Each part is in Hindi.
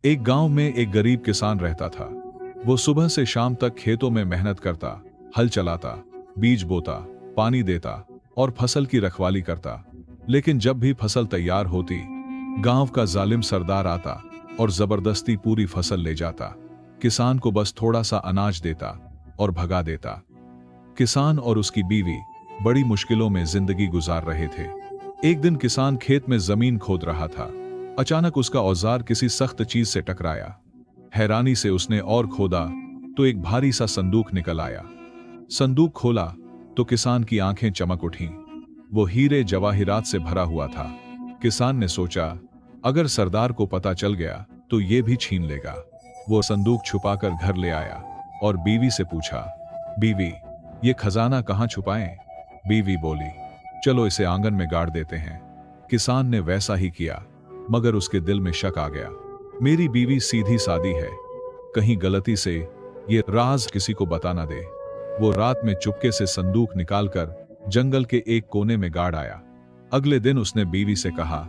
एक गांव में एक गरीब किसान रहता था। वो सुबह से शाम तक खेतों में मेहनत करता, हल चलाता, बीज बोता, पानी देता और फसल की रखवाली करता। लेकिन जब भी फसल तैयार होती, गांव का जालिम सरदार आता और जबरदस्ती पूरी फसल ले जाता। किसान को बस थोड़ा सा अनाज देता और भगा देता। किसान और उसकी बीवी बड़ी मुश्किलों में जिंदगी गुजार रहे थे। एक दिन किसान खेत में जमीन खोद रहा था। अचानक उसका औजार किसी सख्त चीज से टकराया। हैरानी से उसने और खोदा तो एक भारी सा संदूक निकल आया। संदूक खोला तो किसान की आंखें चमक उठीं। वो हीरे जवाहिरात से भरा हुआ था। किसान ने सोचा, अगर सरदार को पता चल गया तो ये भी छीन लेगा। वो संदूक छुपाकर घर ले आया और बीवी से पूछा, बीवी, ये खजाना कहाँ छुपाएं? बीवी बोली, चलो इसे आंगन में गाड़ देते हैं। किसान ने वैसा ही किया, मगर उसके दिल में शक आ गया। मेरी बीवी सीधी सादी है, कहीं गलती से ये राज किसी को बता ना दे। वो रात में चुपके से संदूक निकालकर जंगल के एक कोने में गाड़ आया। अगले दिन उसने बीवी से कहा,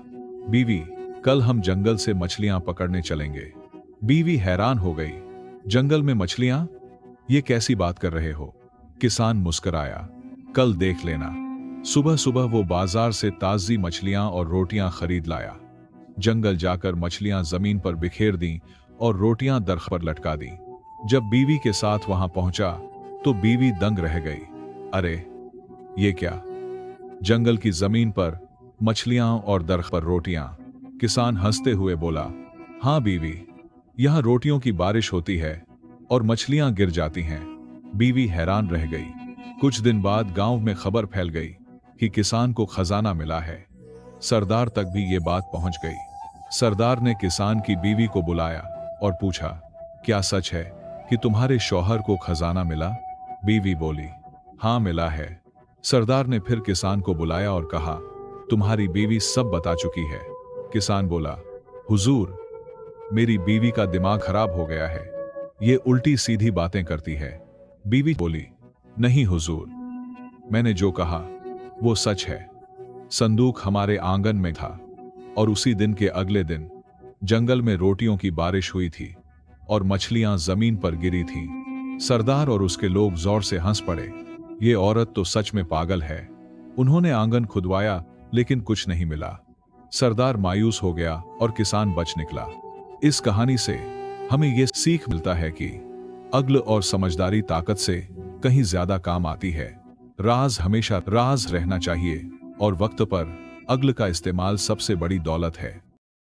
बीवी, कल हम जंगल से मछलियां पकड़ने चलेंगे। बीवी हैरान हो गई, जंगल में मछलियां? ये कैसी बात कर रहे हो? किसान मुस्कुराया, कल देख लेना। सुबह सुबह वो बाजार से ताजी मछलियां और रोटियां खरीद लाया। जंगल जाकर मछलियां जमीन पर बिखेर दी और रोटियां दरख्त पर लटका दी। जब बीवी के साथ वहां पहुंचा तो बीवी दंग रह गई। अरे, ये क्या? जंगल की जमीन पर मछलियां और दरख्त पर रोटियां। किसान हंसते हुए बोला, हां बीवी, यहां रोटियों की बारिश होती है और मछलियां गिर जाती हैं। बीवी हैरान रह गई। कुछ दिन बाद गांव में खबर फैल गई कि किसान को खजाना मिला है। सरदार तक भी ये बात पहुंच गई। सरदार ने किसान की बीवी को बुलाया और पूछा, क्या सच है कि तुम्हारे शौहर को खजाना मिला? बीवी बोली, हां मिला है। सरदार ने फिर किसान को बुलाया और कहा, तुम्हारी बीवी सब बता चुकी है। किसान बोला, हुजूर, मेरी बीवी का दिमाग खराब हो गया है, ये उल्टी सीधी बातें करती है। बीवी बोली, नहीं हुजूर, मैंने जो कहा वो सच है। संदूक हमारे आंगन में था और उसी दिन के अगले दिन जंगल में रोटियों की बारिश हुई थी और मछलियां जमीन पर गिरी थी। सरदार और उसके लोग जोर से हंस पड़े। ये औरत तो सच में पागल है। उन्होंने आंगन खुदवाया लेकिन कुछ नहीं मिला। सरदार मायूस हो गया और किसान बच निकला। इस कहानी से हमें यह सीख मिलता है कि अक्ल और समझदारी ताकत से कहीं ज्यादा काम आती है। राज हमेशा राज रहना चाहिए और वक्त पर अक्ल का इस्तेमाल सबसे बड़ी दौलत है।